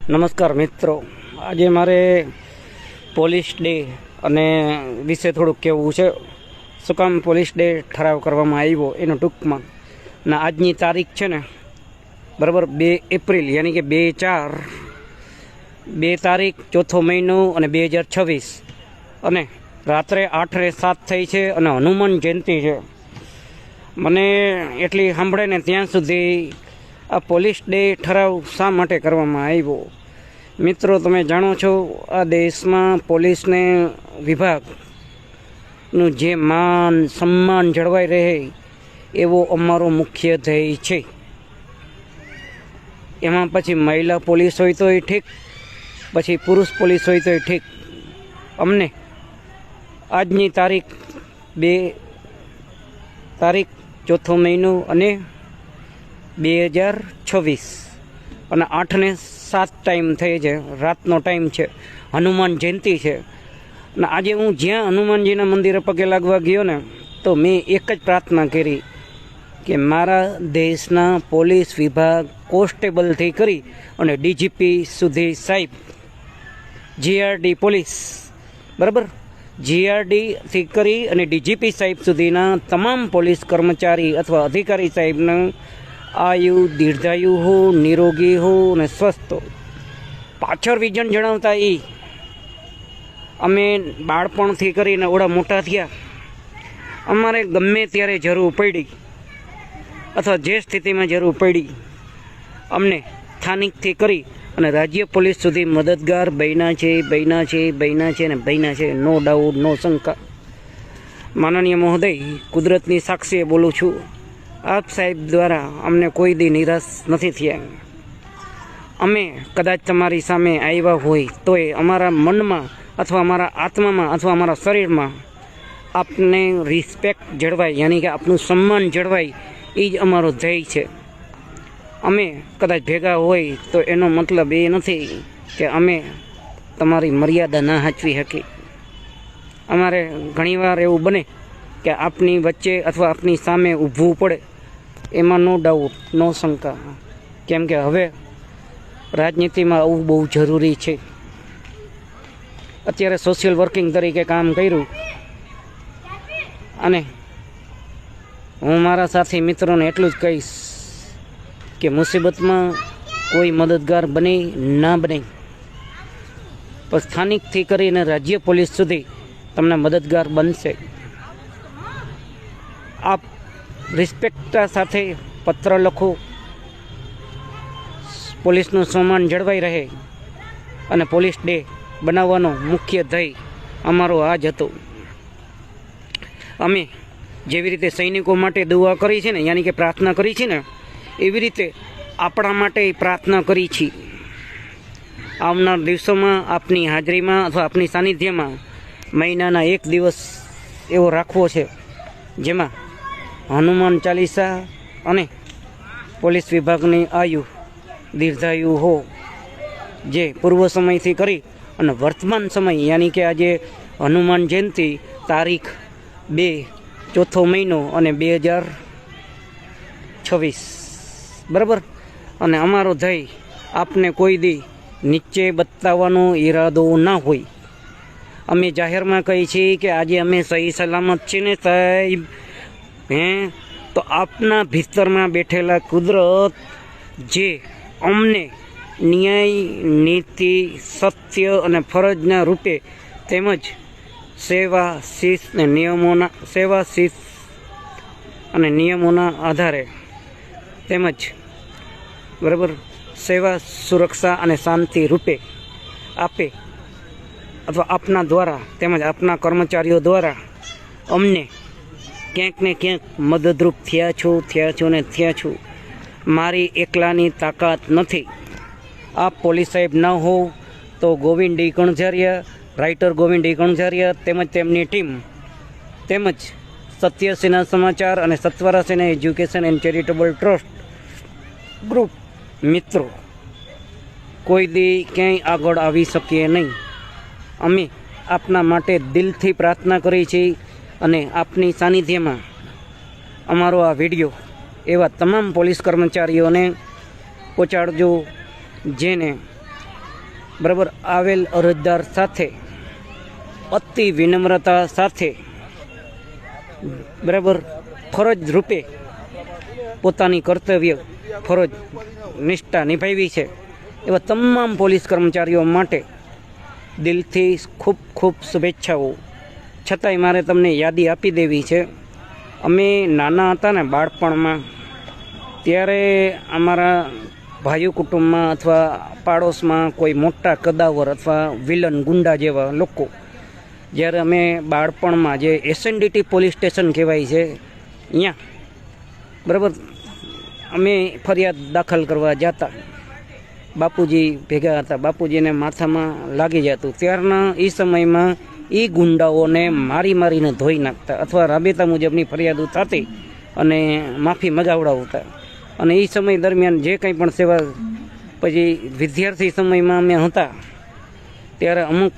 નમસ્કાર મિત્રો, આજે મારે પોલીસ ડે અને વિશે થોડુંક કહેવું છે. શું કામ પોલીસ ડે ઠરાવ કરવામાં આવ્યો એનું ટૂંકમાં. ને આજની તારીખ છે ને બરાબર 2 એપ્રિલ યાની કે 2 તારીખ 4થો મહિનો અને 2026 અને રાત્રે 8:07 થઈ છે અને હનુમાન જયંતિ છે. મને એટલી સાંભળે ને ત્યાં સુધી આ પોલીસ ડે ઠરાવ શા માટે કરવામાં આવ્યો. મિત્રો, તમે જાણો છો આ દેશમાં પોલીસને વિભાગનું જે માન સન્માન જળવાઈ રહે એવો અમારો મુખ્ય ધ્યેય છે. એમાં પછી મહિલા પોલીસ હોય તોય ઠીક, પછી પુરુષ પોલીસ હોય તોય ઠીક. અમને આજની તારીખ 4થો મહિનો અને 2026 અને 8:07 ટાઈમ થઈ છે, રાતનો ટાઈમ છે, હનુમાન જયંતિ છે. અને આજે હું જ્યાં હનુમાનજીના મંદિરે પગે લાગવા ગયો ને તો મેં એક જ પ્રાર્થના કરી કે મારા દેશના પોલીસ વિભાગ કોન્સ્ટેબલથી કરી અને ડીજીપી સુધી સાહેબ, જીઆરડી પોલીસ બરાબર, જીઆરડીથી કરી અને ડીજીપી સાહેબ સુધીના તમામ પોલીસ કર્મચારી અથવા અધિકારી સાહેબનું આયુ દીર્ઘાયુ હો, નિરોગી હો અને સ્વસ્થ હો. પાછળ વિઝન જણાવતા અમે બાળપણથી કરીને ઓડા મોટા થયા, અમારે ગમે ત્યારે જરૂર પડી અથવા જે સ્થિતિમાં જરૂર પડી અમને સ્થાનિકથી કરી અને રાજ્ય પોલીસ સુધી મદદગાર બન્યા છે. નો ડાઉટ, નો શંકા. માનનીય મહોદય, કુદરતની સાક્ષીએ બોલું છું, આપ સાહેબ દ્વારા અમને કોઈ દી નિરાશ નથી થયા. અમે કદાચ તમારી સામે આવ્યા હોય તોય અમારા મનમાં અથવા અમારા આત્મામાં અથવા અમારા શરીરમાં આપને રિસ્પેક્ટ જળવાય, યાની કે આપનું સન્માન જળવાય, એ જ અમારો ધ્યેય છે. અમે કદાચ ભેગા હોય તો એનો મતલબ એ નથી કે અમે તમારી મર્યાદા ના સાચવી શકીએ. અમારે ઘણીવાર એવું બને કે આપની વચ્ચે અથવા આપની સામે ઊભવું પડે, એમાં નો ડાઉટ, નો શંકા. કેમ કે હવે રાજનીતિમાં આવું બહુ જરૂરી છે. અત્યારે સોશિયલ વર્કિંગ તરીકે કામ કર્યું અને હું મારા સાથી મિત્રોને એટલું જ કહીશ કે મુસીબતમાં કોઈ મદદગાર બને ના બને, પણ સ્થાનિકથી કરીને રાજ્ય પોલીસ સુધી તમને મદદગાર બનશે. આપ રિસ્પેક્ટ સાથે પત્ર લખો, પોલીસનું સન્માન જળવાઈ રહે અને પોલીસ ડે બનાવવાનો મુખ્ય ધ્યેય અમારો આ જ હતો. અમે જેવી રીતે સૈનિકો માટે દુઆ કરી છે ને, યાની કે પ્રાર્થના કરી છે ને, એવી રીતે આપણા માટે પ્રાર્થના કરી છે. આવનાર દિવસોમાં આપની હાજરીમાં અથવા આપની સાનિધ્યમાં મહિનાના 1 દિવસ એવો રાખવો છે જેમાં હનુમાન ચાલીસા અને પોલીસ વિભાગની આયુ દીર્ઘાયુ હો, જે પૂર્વ સમયથી કરી અને વર્તમાન સમય યાની કે આજે હનુમાન જયંતિ તારીખ 2 4થો મહિનો અને 2026 બરાબર. અને અમારો ધ્યેય આપને કોઈ દી નીચે બતાવવાનો ઈરાદો ના હોય. અમે જાહેરમાં કહી છીએ કે આજે અમે સહી સલામત છીએ ને સાહેબ, તો આપના ભીતરમાં બેઠેલા કુદરત જે અમને ન્યાય, નીતિ, સત્ય અને ફરજના રૂપે તેમજ સેવા શિસ્ત અને નિયમોના આધારે તેમજ બરાબર સેવા, સુરક્ષા અને શાંતિ રૂપે આપે અથવા આપના દ્વારા તેમજ આપના કર્મચારીઓ દ્વારા અમને ક્યાંક ને ક્યાંક મદદરૂપ થયા છો. મારી એકલાની તાકાત નથી. આપ પોલીસ સાહેબ ન હોવ તો Govind D Kanzariya, writer Govind D Kanzariya તેમજ તેમની ટીમ તેમજ સત્ય સેના સમાચાર અને સત્વરા સેના education and charitable trust group મિત્રો કોઈ દી ક્યાંય આગળ આવી શકીએ નહીં. અમે આપના માટે દિલથી પ્રાર્થના કરી છીએ અને આપની સાનિધ્યમાં અમારો આ વિડીયો એવા તમામ પોલીસ કર્મચારીઓને પહોંચાડજો જેને બરાબર આવેલ અરજદાર સાથે અતિ વિનમ્રતા સાથે બરાબર ફરજ રૂપે પોતાની કર્તવ્ય ફરજ નિષ્ઠા નિભાવી છે એવા તમામ પોલીસ કર્મચારીઓ માટે દિલથી ખૂબ ખૂબ શુભેચ્છાઓ. છતાંય મારે તમને યાદી આપી દેવી છે. અમે નાના હતા ને બાળપણમાં, ત્યારે અમારા ભાઈઓ કુટુંબમાં અથવા પાડોશમાં કોઈ મોટા કદાવર અથવા વિલન ગુંડા જેવા લોકો, જ્યારે અમે બાળપણમાં જે એસએનડીટી પોલીસ સ્ટેશન કહેવાય છે અહીંયા બરાબર અમે ફરિયાદ દાખલ કરવા જતા, બાપુજી ભેગા હતા, બાપુજીને માથામાં લાગી જતું. ત્યારના એ સમયમાં એ ગુંડાઓને મારીને ધોઈ નાખતા અથવા રાબેતા મુજબની ફરિયાદો થતી અને માફી મગાવડાવતા. અને એ સમય દરમિયાન જે કંઈ પણ સેવા, પછી વિદ્યાર્થી સમયમાં અમે હતા ત્યારે અમુક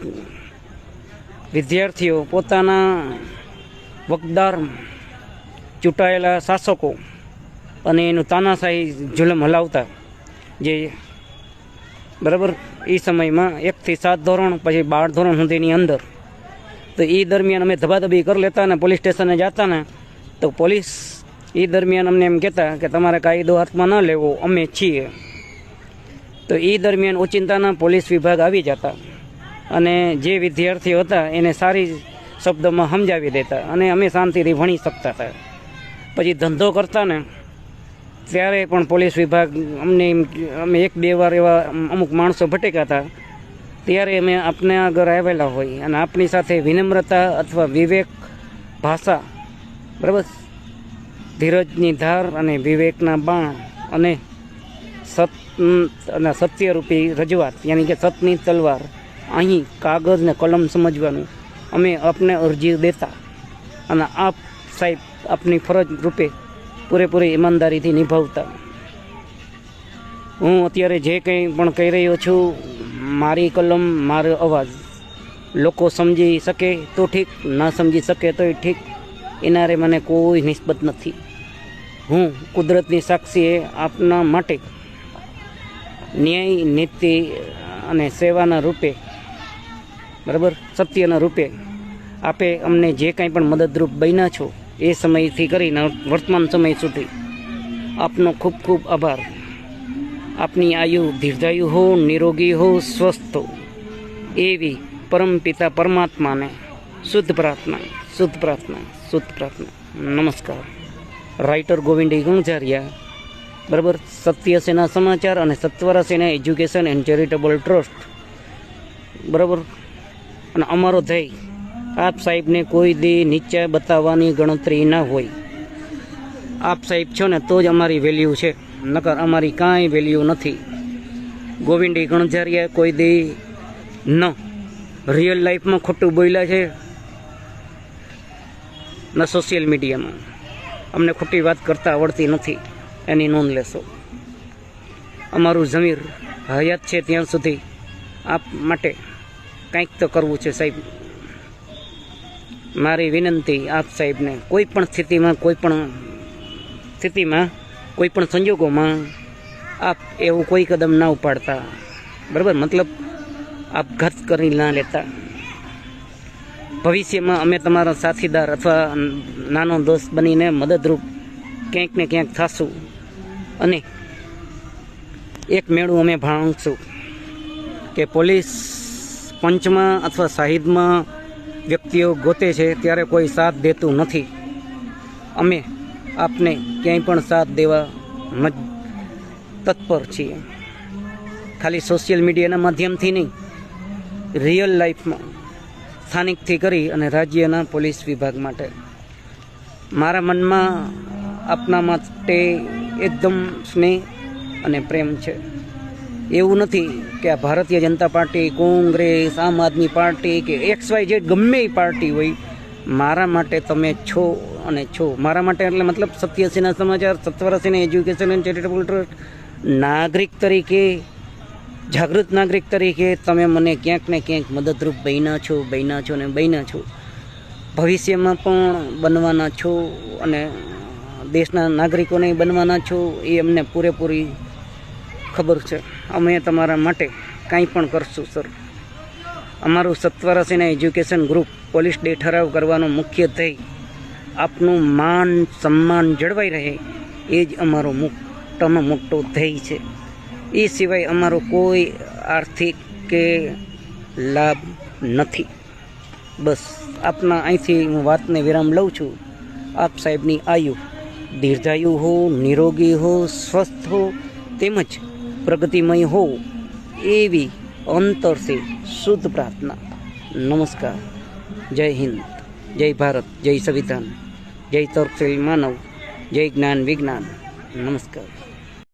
વિદ્યાર્થીઓ પોતાના વકદાર ચૂંટાયેલા શાસકો અને એનું તાનાશાહી જુલમ હલાવતા. જે બરાબર એ સમયમાં 1 થી 7 ધોરણ પછી 12 ધોરણ સુધીની અંદર, તો એ દરમિયાન અમે ધબાધબી કરી લેતા ને પોલીસ સ્ટેશને જતા ને તો પોલીસ એ દરમિયાન અમને એમ કહેતા કે તમારે કાયદો હાથમાં ન લેવો, અમે છીએ. તો એ દરમિયાન ઓચિંતાના પોલીસ વિભાગ આવી જતા અને જે વિદ્યાર્થીઓ હતા એને સારી શબ્દોમાં સમજાવી દેતા અને અમે શાંતિથી ભણી શકતા હતા. પછી ધંધો કરતા ને ત્યારે પણ પોલીસ વિભાગ અમને અમે 1-2 વાર એવા અમુક માણસો ભટેકા હતા, ત્યારે અમે આપને આગળ આવેલા હોય અને આપણી સાથે વિનમ્રતા અથવા વિવેક ભાષા બરાબર, ધીરજની ધાર અને વિવેકના બાણ અને સત્યરૂપી રજૂઆત, યાની કે સતની તલવાર, અહીં કાગળ ને કલમ સમજવાનું અમે આપને અરજી દેતા અને આપ સાહેબ આપની ફરજ રૂપે પૂરેપૂરી ઈમાનદારીથી નિભાવતા. હું અત્યારે જે કંઈ પણ કહી રહ્યો છું, મારી કલમ મારો અવાજ લોકો સમજી શકે તો ઠીક, ના સમજી શકે તોય ઠીક, એનારે મને કોઈ નિસ્બત નથી. હું કુદરતની સાક્ષીએ આપના માટે ન્યાય, નીતિ અને સેવાના રૂપે બરાબર સત્યના રૂપે આપે અમને જે કાંઈ પણ મદદરૂપ બન્યા છો એ સમયથી કરીને વર્તમાન સમય સુધી આપનો ખૂબ ખૂબ આભાર. આપની આયુ દીર્ઘાયુ હો, નિરોગી હો, સ્વસ્થ હો, એવી પરમપિતા પરમાત્માને શુદ્ધ પ્રાર્થના, શુદ્ધ પ્રાર્થના, શુદ્ધ પ્રાર્થના. નમસ્કાર. રાઇટર ગોવિંદી ગણજારિયા બરાબર, સત્ય સેના સમાચાર અને સત્વરા સેના એજ્યુકેશન એન્ડ ચેરિટેબલ ટ્રસ્ટ બરાબર. અને અમારો ધ્યેય આપ સાહેબને કોઈ દી નીચે બતાવવાની ગણતરી ના હોય. આપ સાહેબ છો ને તો જ અમારી વેલ્યુ છે, નકર અમારી કાંઈ વેલ્યુ નથી. ગોવિંદી ગણજારિયા કોઈ દી ન રિયલ લાઈફમાં ખોટું બોલ્યા છે ન સોશિયલ મીડિયામાં. અમને ખોટી વાત કરતા આવડતી નથી, એની નોંધ લેશો. અમારું જમીર હયાત છે ત્યાં સુધી આપ માટે કંઈક તો કરવું છે સાહેબ. મારી વિનંતી આપ સાહેબને કોઈ પણ સ્થિતિમાં, કોઈ પણ સંજોગોમાં આપ એવું કોઈ કદમ ના ઉપાડતા બરાબર, મતલબ આપઘાત કરી ના લેતા. ભવિષ્યમાં અમે તમારા સાથીદાર અથવા નાનો દોસ્ત બનીને મદદરૂપ ક્યાંક ને ક્યાંક થશું અને એક મેળું અમે ભાંગશું કે પોલીસ પંચમાં અથવા સાહિદમાં વ્યક્તિઓ ગોતે છે ત્યારે કોઈ સાથ દેતું નથી. અમે આપને ક્યાંય પણ સાથ દેવા તત્પર છીએ. ખાલી સોશિયલ મીડિયાના માધ્યમથી નહીં, રિયલ લાઈફમાં સ્થાનિકથી કરી અને રાજ્યના પોલીસ વિભાગ માટે મારા મનમાં આપના માટે એકદમ સ્નેહ અને પ્રેમ છે. એવું નથી કે આ ભારતીય જનતા પાર્ટી, કોંગ્રેસ, આમ આદમી પાર્ટી કે XYZ ગમે એ પાર્ટી હોય, મારા માટે તમે છો અને છો. મારા માટે એટલે મતલબ સત્ય સેના સમાચાર, સત્વરા સેના એજ્યુકેશન એન્ડ ચેરિટેબલ ટ્રસ્ટ નાગરિક તરીકે, જાગૃત નાગરિક તરીકે તમે મને ક્યાંક ને ક્યાંક મદદરૂપ બન્યા છો. ભવિષ્યમાં પણ બનવાના છો અને દેશના નાગરિકોને બનવાના છો, એ અમને પૂરેપૂરી ખબર છે. અમે તમારા માટે કાંઈ પણ કરશું સર. અમારું સત્વરા સેના એજ્યુકેશન ગ્રુપ પોલીસ ડે ઠરાવ કરવાનો મુખ્ય ધ્યેય આપનું માન સન્માન જળવાઈ રહે એ જ અમારો મોટામાં મોટો ધ્યેય છે. એ સિવાય અમારો કોઈ આર્થિક કે લાભ નથી. બસ આપના અહીંથી હું વાતને વિરામ લઉં છું. આપ સાહેબની આયુ દીર્ઘાયુ હો, નિરોગી હો, સ્વસ્થ હો તેમજ પ્રગતિમય હો એવી અંતરથી શુદ્ધ પ્રાર્થના. નમસ્કાર. જય હિન્દ, જય ભારત, જય સંવિધાન, જય તર્કશીલ માનવ, જય જ્ઞાન વિજ્ઞાન. નમસ્કાર.